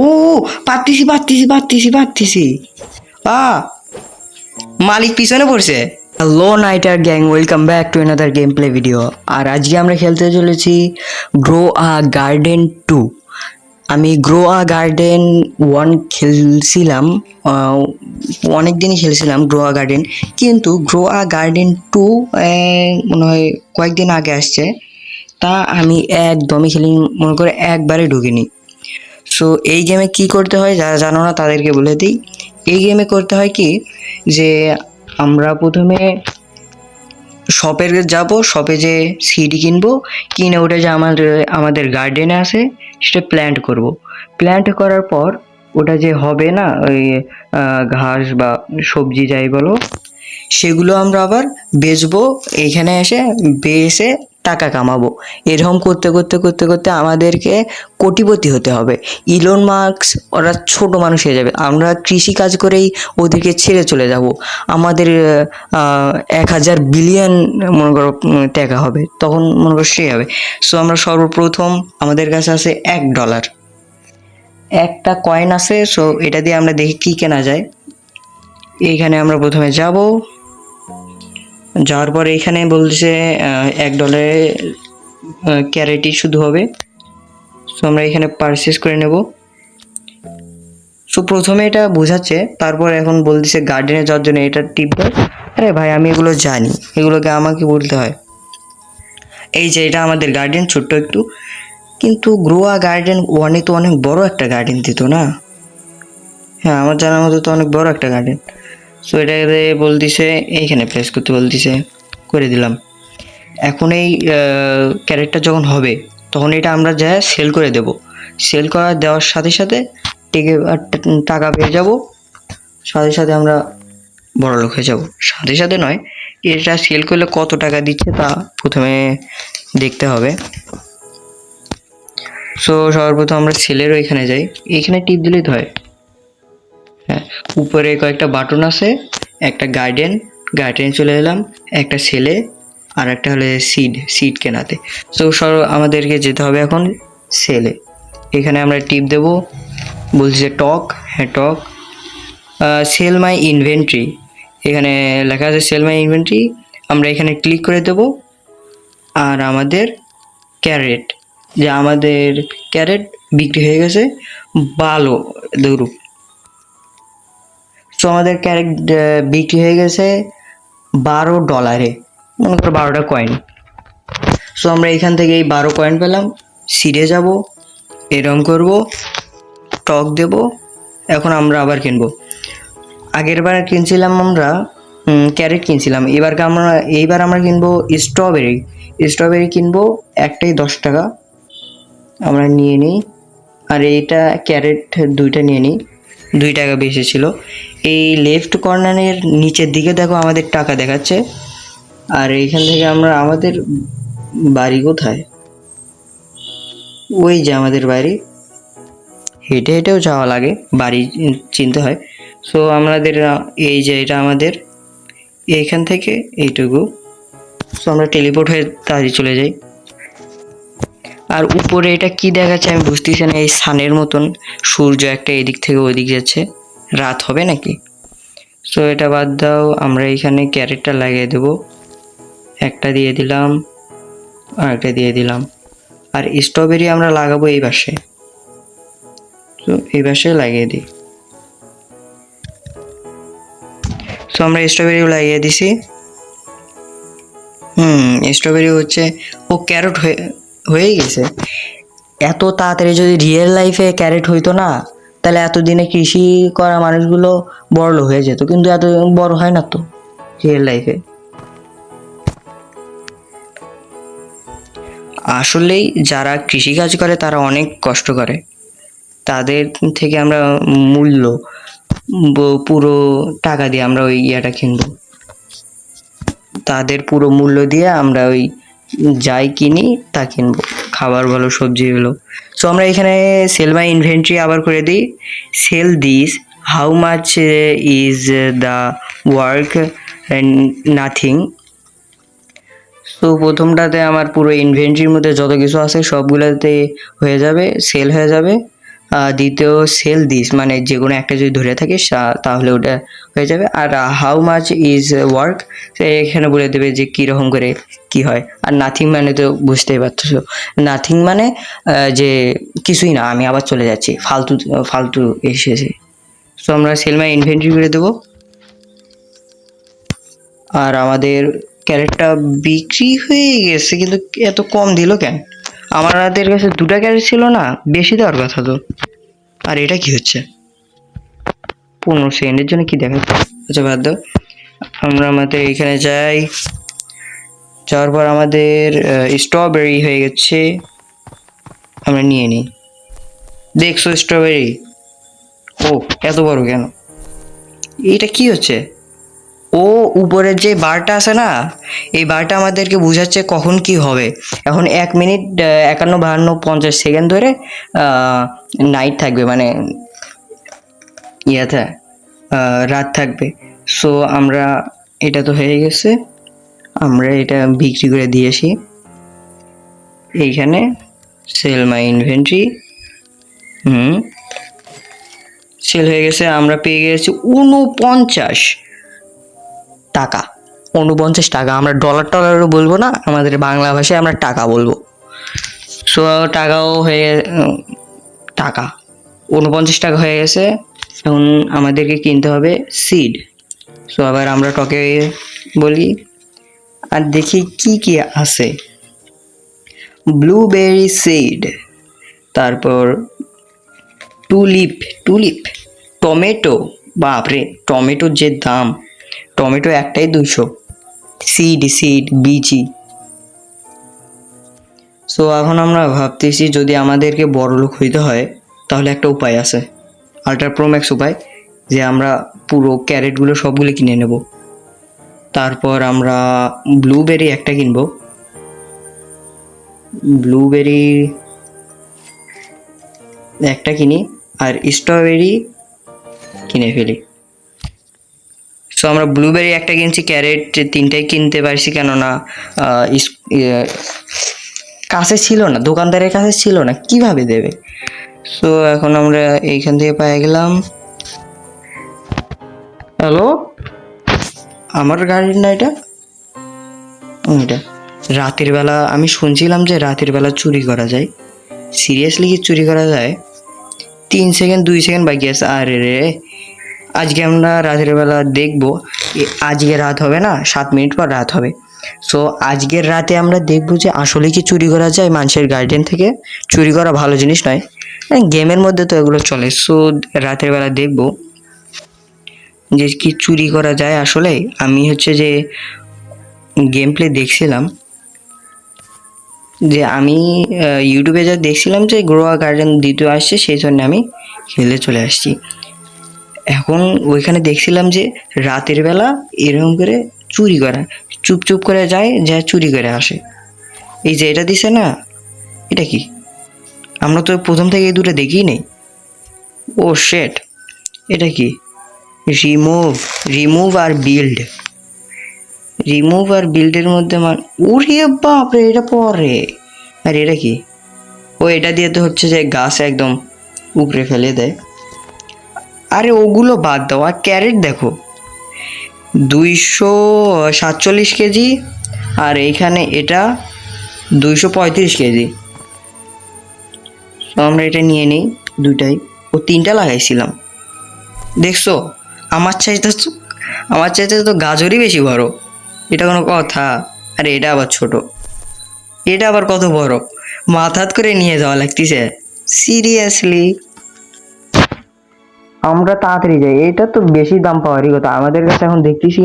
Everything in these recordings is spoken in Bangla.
ও, পারতেছি পারতেছি পারতেছি পারতেছি। আ মালিক পিছনে পড়ছে। Hello nighter gang, welcome back to another game play video. আর আজকে আমরা খেলতে চলেছি গ্রো আ গার্ডেন 2। আমি গ্রো আ গার্ডেন 1 খেলছিলাম, অনেক দিনই খেলছিলাম গ্রো আ গার্ডেন, কিন্তু গ্রো আ গার্ডেন 2 মনে হয় কয়েকদিন আগে আসছে। তা আমি একদমই খেলি, মনে করে একবারে ঢুকিনি। সো এই গেমে কি করতে হয় যারা জানো না তাদেরকে বলে দিই। এই গেমে করতে হয় কি, যে আমরা প্রথমে শপে যাব, শপে যে সিডি কিনবো, কিনে ওটা যে আমাদের গার্ডেনে আছে সেটা প্ল্যান্ট করব। প্ল্যান্ট করার পর ওটা যে হবে না, ওই ঘাস বা সবজি যাই বলো, সেগুলো আমরা আবার বেচবো। এইখানে এসে বেচে টাকা কামাবো। এরকম করতে করতে করতে করতে আমাদেরকে কোটিপতি হতে হবে। ইলন মাস্ক ওরা ছোট মানুষ হয়ে যাবে, আমরা কৃষি কাজ করেই ওদেরকে ছেড়ে চলে যাব। আমাদের 1000 বিলিয়ন মনে করো টাকা হবে, তখন মনে করো সে হবে। সো আমরা সর্বপ্রথম আমাদের কাছে আছে $1, একটা কয়েন আছে। সো এটা দিয়ে আমরা দেখি কি কেনা যায়। এইখানে আমরা প্রথমে যাব, যাওয়ার পর এখানে বলছে $1 ক্যারেটই শুধু হবে। সো আমরা এখানে পারচেস করে নেব। সো প্রথমে এটা বোঝাচ্ছে, তারপর এখন বলতেছে গার্ডেনে যাওয়ার জন্য এটা টিপবে। আরে ভাই, আমি এগুলো জানি, এগুলোকে আমাকে বলতে হয়। এই যে এটা আমাদের গার্ডেন, ছোট্ট একটু, কিন্তু গ্রোয়া গার্ডেন 1-এ তো অনেক বড় একটা গার্ডেন দিত না? হ্যাঁ, আমার জানার মতো তো অনেক বড় একটা গার্ডেন। সো এটাকে বলতেছে এইখানে প্লেস করতে বলতেছে, করে দিলাম। এখন এই ক্যারেটটা যখন হবে তখন এটা আমরা যা সেল করে দেব। সেল করা দেওয়ার সাথে সাথে টাকা পেয়ে যাব, সাথে সাথে আমরা বড়লোক হয়ে যাব। সাথে সাথে নয়, এটা সেল করলে কত টাকা দিচ্ছে তা প্রথমে দেখতে হবে। সো সর্বপ্রথম আমরা সেলের ওইখানে যাই, এইখানে টিপ দিলেই তো হয়। হ্যাঁ, উপরে কয়েকটা বাটন আছে, একটা গার্ডেন চলে এলাম, একটা সেলে, আর একটা হলে সিড কেনাতে। সো আমাদেরকে যেতে হবে এখন সেলে। এখানে আমরা টিপ দেব, বলছে টক। হ্যাঁ, টক। সেল মাই ইনভেন্টরি, এখানে লেখা আছে সেল মাই ইনভেন্টরি। আমরা এখানে ক্লিক করে দেব। আর আমাদের ক্যারেট, যে আমাদের ক্যারেট বিক্রি হয়ে গেছে ভালো দূর। সো আমাদের ক্যারেট বিক্রি হয়ে গেছে $12, মনে করো 12টা কয়েন। সো আমরা এখান থেকে এই 12 কয়েন পেলাম। সিডে যাব, এরম করব, টক দেব। এখন আমরা আবার কিনবো। আগের বার কিনছিলাম আমরা ক্যারেট কিনছিলাম, এইবার আমরা কিনবো স্ট্রবেরি কিনবো, একটাই $10। আমরা নিয়ে নিই। আর এইটা ক্যারেট 2টা নিয়ে নিই, $2 বেশি ছিল। এই লেফট কর্নারের নিচের দিকে দেখো আমাদের টাকা দেখাচ্ছে। আর এইখান থেকে আমরা আমাদের বাড়ি কোথায়, ওই যে আমাদের বাড়ি, হেঁটে হেঁটেও যাওয়া লাগে, বাড়ি চিনতে হয়। সো আমাদের এই যে এটা আমাদের এইখান থেকে এইটুকু। সো আমরা টেলিপোর্ট হয়ে তাড়াতাড়ি চলে যাই। আর উপরে এটা কি দেখাচ্ছে আমি বুঝতেছি না, এই সানের মতন সূর্য একটা এদিক থেকে ওদিক যাচ্ছে, রাত হবে নাকি? সো এটা বাদ দাও, আমরা এইখানে ক্যারেটটা লাগিয়ে দেব। একটা দিয়ে দিলাম, আর একটা দিয়ে দিলাম। আর স্ট্রবেরি আমরা লাগাবো এই পাশে, তো এই পাশে লাগিয়ে দিই। সো আমরা স্ট্রবেরি লাগিয়ে দিছি। স্ট্রবেরি হচ্ছে, ও ক্যারট হয়ে গেছে। এত তাড়াতাড়ি যদি রিয়েল লাইফে ক্যারেট হইতো না, তাহলে এতদিনে কৃষি করা মানুষগুলো বড়লোক হয়ে যেত, কিন্তু এত বড় হয় না তো রিয়েল লাইফে। আসলেই যারা কৃষিকাজ করে তারা অনেক কষ্ট করে, তাদের থেকে আমরা মূল্য পুরো টাকা দিয়ে আমরা ওই ইয়াটা কিনবো, তাদের পুরো মূল্য দিয়ে আমরা ওই যাই কিনি তা কিনবো, খাবার বলো সবজি বলো। সো আমরা এখানে সেল মাই ইনভেন্টরি আবার করে দিই, sell this, how much is the work nothing. So প্রথমটাতে আমার পুরো ইনভেন্টরির মধ্যে যত কিছু আছে সবগুলোতে হয়ে যাবে, সেল হয়ে যাবে। দ্বিতীয় সেল দিস, মানে যে কোনো একটা যদি ধরে থাকিস তাহলে ওটা হয়ে যাবে। আর হাউ মাচ ইজ ওয়ার্ক, এখানে বলে দেবে যে কীরকম করে কি হয়। আর নাথিং মানে তো বুঝতেই পারছো, নাথিং মানে যে কিছুই না। আমি আবার চলে যাচ্ছি, ফালতু ফালতু এসেছে। সো আমরা সেল মাই ইনভেন্টরি করে দেবো। আর আমাদের ক্যারেটটা বিক্রি হয়ে গেছে, কিন্তু এত কম দিল কেন? আমাদের কাছে 2টা ক্যারেট ছিল না, বেশি দেওয়ার কথা তো। আর এটা কি হচ্ছে? 15 সেকেন্ডের জন্য কি দেখাচ্ছে? আচ্ছা বাদ দাও, আমরা আমাদের এখানে যাই। যাওয়ার পর আমাদের স্ট্রবেরি হয়ে গেছে, আমরা নিয়ে নিই। দেখছো স্ট্রবেরি? ও এত বড় কেন? এটা কি হচ্ছে? ও উপরের যে বারটা আছে না, এই বারটা আমাদেরকে বোঝাচ্ছে কখন কি হবে। এখন 1 মিনিট 51, 52, 50 সেকেন্ড ধরে নাইট থাকবে, মানে ইয়াতে রাত থাকবে। সো আমরা, এটা তো হয়ে গেছে, আমরা এটা বিক্রি করে দিয়েছি। এইখানে সেল মাই ইনভেন্টরি, সেল হয়ে গেছে। আমরা পেয়ে গেছি 49 টাকা। 49 টাকা। আমরা ডলার টলারও বলবো না, আমাদের বাংলা ভাষায় আমরা টাকা বলবো। সো টাকাও হয়ে টাকা 49 টাকা হয়ে গেছে। এখন আমাদেরকে কিনতে হবে সিড। সো আবার আমরা টকে বলি আর দেখি কি কি আছে। ব্লুবেরি সিড, তারপর টুলিপ, টমেটো। বাপরে, টমেটোর যে দাম! টমেটো একটাই 200। সিড বিচি। সো এখন আমরা ভাবতেছি যদি আমাদেরকে বড়লোক হইতে হয় তাহলে একটা উপায় আছে, আল্ট্রা প্রো ম্যাক্স উপায়, যে আমরা পুরো ক্যারেটগুলো সবগুলো কিনে নেব। তারপর আমরা ব্লুবেরি একটা কিনবো, ব্লুবেরি একটা কিনি, আর স্ট্রবেরি কিনে ফেলি। সো আমরা ব্লুবেরি একটা কিনছি, ক্যারেট 3টাই কিনতে পারছি, কেননা কাছে ছিল না, দোকানদারের কাছে ছিল না, কিভাবে দেবে। সো এখন আমরা এইখান থেকে পেয়ে গেলাম। হ্যালো, আমার গাড়ির না এটা? এটা রাতের বেলা আমি শুনছিলাম যে রাতের বেলা চুরি করা যায়। সিরিয়াসলি কি চুরি করা যায়? 3 সেকেন্ড 2 সেকেন্ড বাকি আছে। আরে রে, আজকে আমরা রাতের বেলা দেখবো। আজকে রাত হবে না, 7 মিনিট পর রাত হবে। সো আজকের রাতে আমরা দেখবো যে আসলে কি চুরি করা যায় মানুষের গার্ডেন থেকে। চুরি করা ভালো জিনিস নয়, গেমের মধ্যে তো এগুলো চলে। সো রাতের বেলা দেখবো যে কি চুরি করা যায় আসলে। আমি হচ্ছে যে গেম প্লে দেখছিলাম, যে আমি ইউটিউবে যা দেখছিলাম যে গ্রোয়া গার্ডেন 2য় আসছে, সেই জন্য আমি খেলে চলে আসছি। এখন ওইখানে দেখছিলাম যে রাতের বেলা এরকম করে চুরি করা, চুপ করে যায়, যা চুরি করে আসে। এই যে এটা দিছে না, এটা কি? আমরা তো প্রথম থেকে এই 2টা দেখিই নেই। ও শেট, এটা কি? রিমুভ আর বিল্ড। রিমুভ আর বিল্ডের মধ্যে ওরে বাপরে, এটা পরে। আর এটা কি? ও এটা দিয়ে তো হচ্ছে যে গাছ একদম উপড়ে ফেলে দেয়। আরে ওগুলো বাদ দাও, আর ক্যারেট দেখো 247 কেজি, আর এইখানে এটা 235 কেজি। তো আমরা এটা নিয়ে নিই, 2টাই। ও 3টা লাগাইছিলাম, দেখছো? আমার চাইতে তো গাজরই বেশি বড়। এটা কোনো কথা? আরে এটা আবার ছোট, এটা আবার কত বড়! মাথাত করে নিয়ে যাওয়া লাগতেছে, সিরিয়াসলি। আমরা তাড়াতাড়ি যাই, এটা তো বেশি দাম পাওয়ারই কথা। আমাদের কাছে এখন দেখতেছি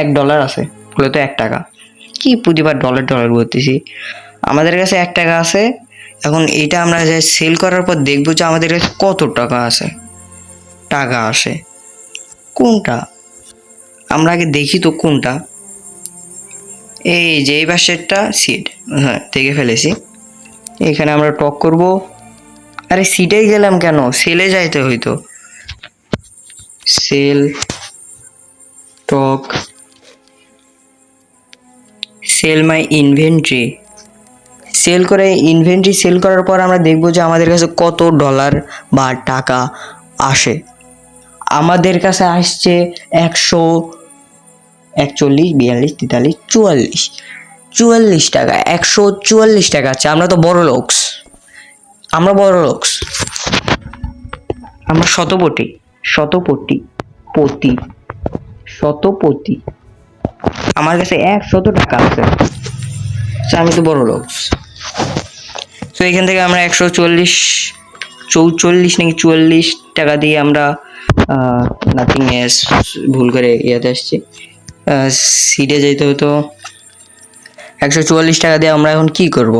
$1 আছে, বলে তো 1 টাকা। কি প্রতিবার ডলার বলতেছি, আমাদের কাছে 1 টাকা আছে। এখন এটা আমরা যে সেল করার পর দেখবো যে আমাদের কাছে কত টাকা আসে। কোনটা? আমরা আগে দেখি তো কোনটা। এই যে এই পাশেরটা সিড, হ্যাঁ দেখে ফেলেছি। এখানে আমরা টক করব। আরে সিডেই গেলাম কেন? সেলে যাইতে হইতো। Sell talk, sell my inventory, sell করে ইনভেন্টরি সেল করার পর আমরা দেখব যে আমাদের কাছে কত ডলার বা টাকা আসে। আমাদের কাছে আসছে 141, 42, 43, 44 টাকা, 144 টাকা আছে। আমরা তো বড় লোকস, আমরা বড় লোকস, আমরা শতপতি, শতপতি, পতি, শতপতি। আমার কাছে 100 টাকা আছে, তো আমি তো বড় লোকস। তো এখান থেকে আমরা 144 নাকি 44 টাকা দিয়ে আমরা নাথিং এস, ভুল করে ইয়াতে আসছে, সিটে যেতে হতো। 144 টাকা দিয়ে আমরা এখন কি করব?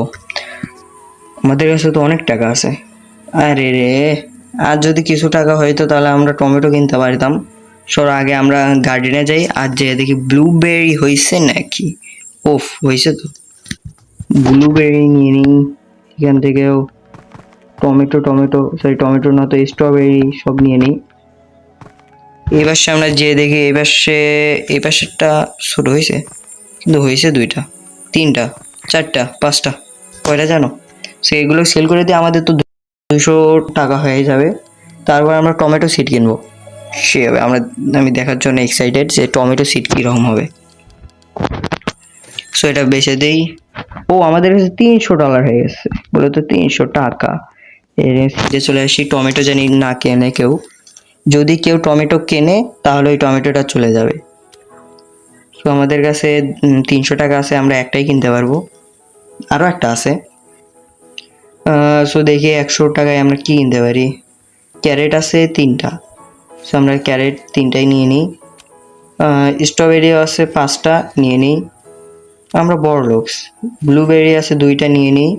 আমাদের কাছে তো অনেক টাকা আছে। আরে রে, আর যদি কিছু টাকা হইতো তাহলে আমরা টমেটো কিনতে পারতাম। সর আগে আমরা গার্ডেনে যাই আর যে দেখি ব্লুবেরি হয়েছে নাকি। ওফ, হয়েছে তো, ব্লুবেরি নিয়ে নিই এখান থেকেও। টমেটো না তো স্ট্রবেরি সব নিয়ে নিই। এই পাশে আমরা যে দেখি এই পাশেরটা ছোট হয়েছে, কিন্তু হয়েছে 2টা, 3টা, 4টা, 5টা, কয়টা জানো? সেগুলো সেল করে দিয়ে আমাদের তো 200 টাকা হয়ে যাবে। তারপর আমরা টমেটো সিড কিনবো, সে হবে। আমি দেখার জন্য এক্সাইটেড যে টমেটো সিড কীরকম হবে। সো এটা বেচে দেই। ও, আমাদের কাছে $300 হয়ে গেছে, বলে তো 300 টাকা। সিটে চলে আসি। টমেটো জানি না কেনে কেউ, যদি কেউ টমেটো কেনে তাহলে ওই টমেটোটা চলে যাবে। তো আমাদের কাছে 300 টাকা আছে, আমরা একটাই কিনতে পারবো, আরও একটা আছে। সো দেখি 100 টাকায় আমরা কি কিনতে পারি। ক্যারেট আছে 3টা, সো আমরা ক্যারেট 3টাই নিয়ে নিই। স্ট্রবেরিও আছে 5টা, নিয়ে নিই, আমরা বড় লোকস। ব্লুবেরি আছে 2টা, নিয়ে নিই।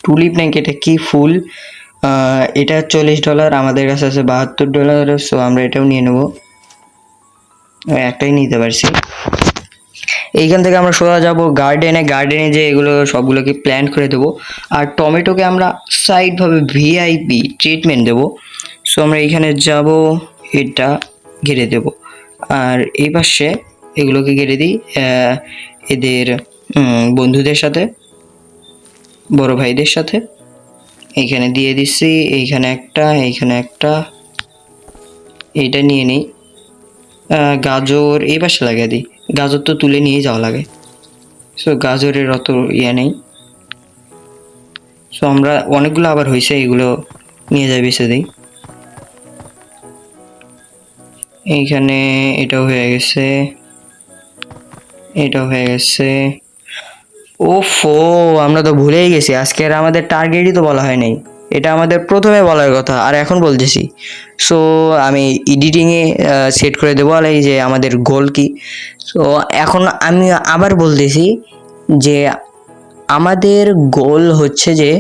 টুলিপ নাকি এটা কি ফুল, এটা $40, আমাদের কাছে আছে $72, সো আমরা এটাও নিয়ে নেব, একটাই নিতে পারছি। এইখান থেকে আমরা সোজা যাব গার্ডেনে যে এগুলো সবগুলোকে প্ল্যান্ট করে দেবো। আর টমেটোকে আমরা সাইডভাবে ভিআইপি ট্রিটমেন্ট দেবো। সো আমরা এইখানে যাব, এটা ঘিরে দেব, আর এই পাশে এগুলোকে ঘিরে দিই এদের বন্ধুদের সাথে, বড় ভাইদের সাথে। এইখানে দিয়ে দিচ্ছি, এইখানে একটা, এইটা নিয়ে নিই। গাজর এই পাশে লাগিয়ে দিই, গাজর তো তুলে নিয়ে যাওয়া লাগে, সো গাজরের অত ইয়ে নেই। সো আমরা অনেকগুলো আবার হয়েছে, এগুলো নিয়ে যাই, বেছে দিই। এইখানে এটাও হয়ে গেছে, ওফো, আমরা তো ভুলেই গেছি, আজকের আমাদের টার্গেটই তো বলা হয় নাই। এটা আমাদের প্রথমে বলার কথা, আর এখন বলতেছি। সো আমি এডিটিংয়ে সেট করে দেবো, আর এই যে আমাদের গোল কি। সো এখন আমি আবার বলতেছি যে আমাদের গোল হচ্ছে যে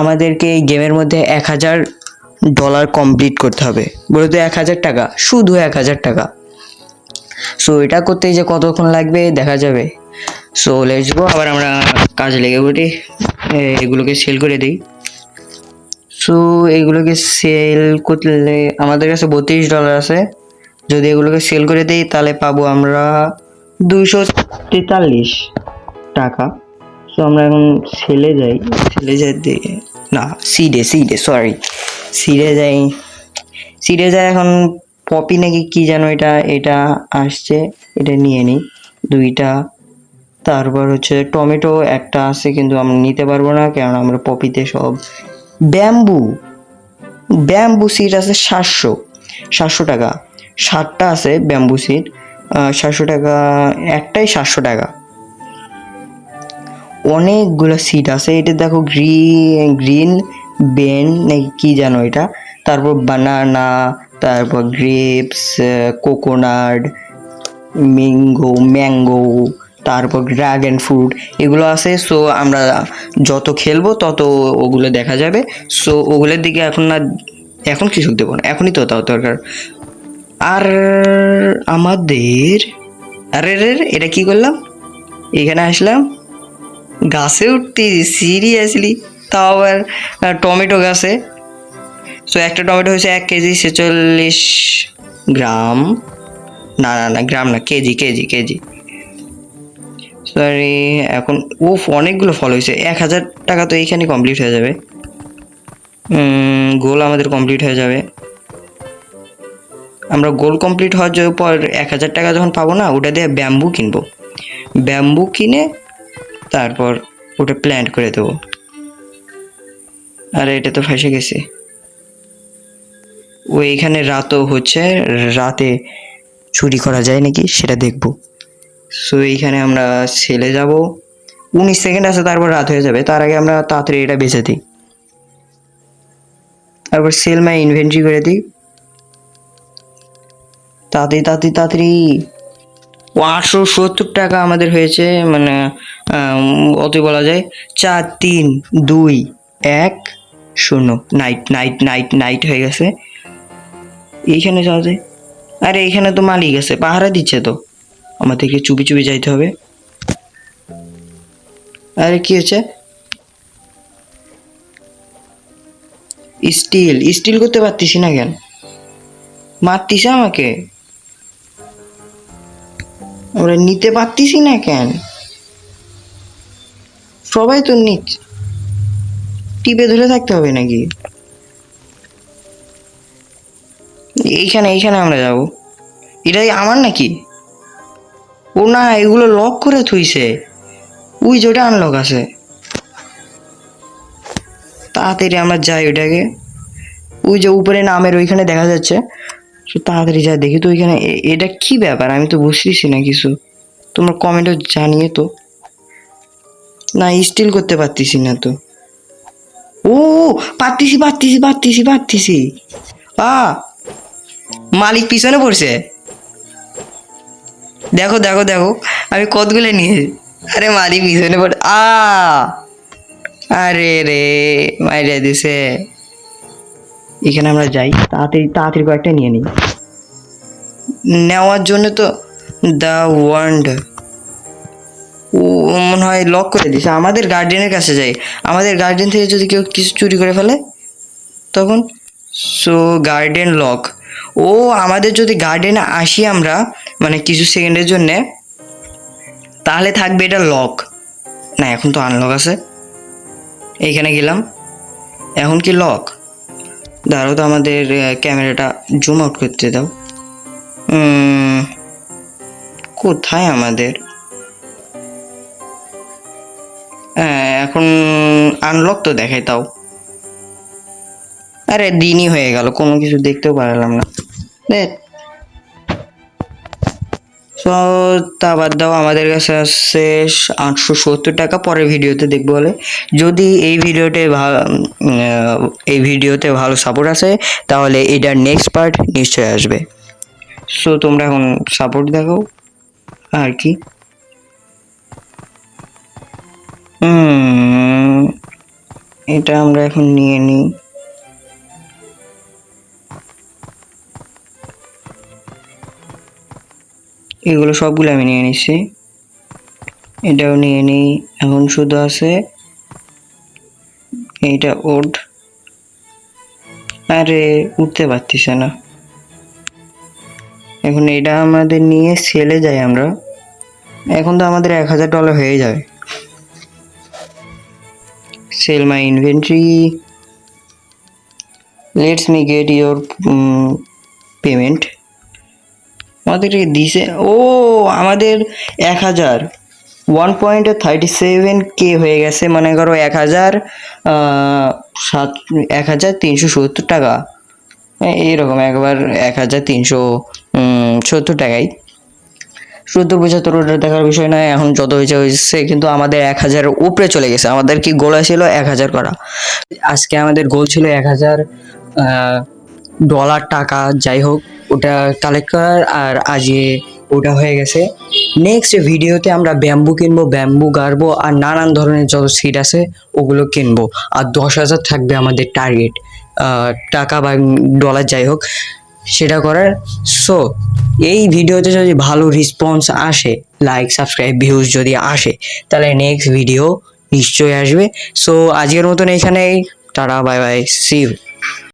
আমাদেরকে এই গেমের মধ্যে $1000 কমপ্লিট করতে হবে, বলে তো 1000 টাকা, শুধু 1000 টাকা। সো এটা করতে যে কতক্ষণ লাগবে দেখা যাবে। সো লেটস গো, আবার আমরা কাজে লেগে পড়ি, এগুলোকে সেল করে দিই। সো এগুলোকে সেল করলে আমাদের কাছে $32 আছে, যদি এগুলোকে সেল করে দিই তাহলে পাবো আমরা 243 টাকা। সো আমরা এখন সেলে যাই না, সিডে যাই এখন। পপি নাকি কি যেন এটা আসছে, এটা নিয়ে নিই 2টা। তারপর হচ্ছে টমেটো একটা আছে, কিন্তু আমরা নিতে পারবো না, কারণ আমরা পপিতে সব ব্যাম্বু সিড আছে 700 টাকা, 60টা আছে ব্যাম্বু সিড, 700 টাকা একটাই, 700 টাকা। অনেকগুলো সিড আছে, এটা দেখো গ্রিন বেন নাকি কি জানো এটা। তারপর বানানা, তারপর গ্রেপস, কোকোনাট, ম্যাঙ্গো, তারপর ড্রাগন ফ্রুট, এগুলো আছে। সো আমরা যত খেলবো তত ওগুলো দেখা যাবে। সো ওগুলোর দিকে এখন কৃষক দেবো না, এখনই তো তাও দরকার। আর আমাদের আরে রে, এটা কি করলাম, এখানে আসলাম, গাছে উঠতে সিরিয়াসলি, তাও আবার টমেটো গাছে। সো একটা টমেটো হয়েছে 1 কেজি 46 গ্রাম, না গ্রাম না, কেজি। সরি, এখন অনেকগুলো ফল হয়েছে। 1000 টাকা তো এইখানে কমপ্লিট হয়ে যাবে। গোল আমাদের কমপ্লিট হয়ে যাবে। আমরা গোল কমপ্লিট হওয়ার পর 1000 টাকা যখন পাবো না, ওটা দিয়ে ব্যাম্বু কিনবো। ব্যাম্বু কিনে তারপর ওটা প্ল্যান্ট করে দেবো। আরে এটা তো ফেসে গেছে। এইখানে রাতও হচ্ছে, রাতে চুরি করা যায় নাকি সেটা দেখবো। সো এইখানে আমরা সেলে যাব। 19 সেকেন্ড আছে, তারপর রাত হয়ে যাবে। তার আগে আমরা তাড়াতাড়ি এটা বেঁচে দিই, তারপর সেল মাই ইনভেন্টরি করে দিই। তাড়াতাড়ি তাড়াতাড়ি তাড়াতাড়ি। 870 টাকা আমাদের হয়েছে, মানে অতই বলা যায়। 4 3 2 1 0। নাইট নাইট নাইট নাইট হয়ে গেছে। এইখানে যাওয়া যায়। আরে এইখানে তো মালিক আছে, পাহারা দিচ্ছে তো, আমাদেরকে চুপি চুপি যাইতে হবে। আরে কি হচ্ছে? স্টিল স্টিল করতে পারতেছি না কেন? মারতিছে আমাকে, আমরা নিতে পারতেছি না কেন? সবাই তো নিচ্ছে, টিপে ধরে থাকতে হবে নাকি? এইখানে এইখানে আমরা যাব। এটাই আমার নাকি? ও না, এগুলো লক করে থুইছে। ওই যেটা আনলক আছে। তাড়াতাড়ি আমরা যাই ওইটাকে। ওই যে উপরে নামের ওইখানে দেখা যাচ্ছে। তাড়াতাড়ি যাই দেখি তো ওইখানে এটা কি ব্যাপার, আমি তো বুঝতেছি না কিছু। তোমরা কমেন্টে জানিয়ে তো। না, স্টিল করতে পারতেছি না তো। ও, পারতেছি পারতেছি পারতেছি পারতেছি। আ মালিক পিছনে পড়ছে। দেখো দেখো দেখো, আমি কতগুলো নিয়ে। আরে মালিক পিছনে পড়ে। আরে রে, মাইরে দিছে। এখানে আমরা যাই, তাড়াতাড়ি তাড়াতাড়ি কয়েকটা নিয়ে নিই। নেওয়ার জন্য তো দ্য ওয়ান্ড, ও মনে হয় লক করে দিছে। আমাদের গার্ডেনের কাছে যাই, আমাদের গার্ডেন থেকে যদি কেউ কিছু চুরি করে ফেলে তখন। So garden lock. ও, আমাদের যদি গার্ডেনে আসি আমরা, মানে কিছু সেকেন্ডের জন্যে, তাহলে থাকবে এটা লক। না, এখন তো আনলক আছে। এইখানে গেলাম, এখন কি লক? দাঁড়াও তো, আমাদের ক্যামেরাটা জুম আউট করতে দাও। কোথায় আমাদের? এখন আনলক তো দেখাই তাও। আরে দিনই হয়ে গেল, কোনো কিছু দেখতেও পারলাম না। সো তা বাদ দাও, আমাদের কাছে আসছে 870 টাকা। পরের ভিডিওতে দেখবো বলে। যদি এই ভিডিওতে ভালো সাপোর্ট আসে, তাহলে এটার নেক্সট পার্ট নিশ্চয়ই আসবে। সো তোমরা এখন সাপোর্ট দেখো আর কি। এটা আমরা এখন নিয়ে নিই। এগুলো সবগুলো আমি নিয়ে নিচ্ছি। এটাও নিয়ে নিই। এখন শুধু আছে এইটা ওড। আরে উঠতে পারতেছে না। এখন এটা আমাদের নিয়ে সেলে যাই আমরা। এখন তো আমাদের $1000 হয়ে যাবে। Sell my inventory, let's me get your payment. আমাদেরকে দিছে। ও, আমাদের 1000 1.37K হয়ে গেছে। মনে করো 1370 টাকা, এইরকম একবার 1370 টাকাই। 14 75 ওটা দেখার বিষয় নয়, এখন যত হয়েছে হয়েছে। কিন্তু আমাদের 1000-এর উপরে চলে গেছে। আমাদের কি গোল ছিল 1000 করা। আজকে আমাদের গোল ছিল 1000 ডলার, টাকা যাই হোক, ওটা কালেক্ট করার। আর আজকে ওটা হয়ে গেছে। নেক্সট ভিডিওতে আমরা ব্যাম্বু কিনবো, ব্যাম্বু গাড়বো, আর নানান ধরনের যত সিড আছে ওগুলো কিনবো। আর 10,000 থাকবে আমাদের টার্গেট, টাকা বা ডলার যাই হোক সেটা করার। সো এই ভিডিওতে যদি ভালো রেসপন্স আসে, লাইক সাবস্ক্রাইব ভিউজ যদি আসে, তাহলে নেক্সট ভিডিও নিশ্চয়ই আসবে। সো আজকের মতন এখানেই, tata bye bye, see you.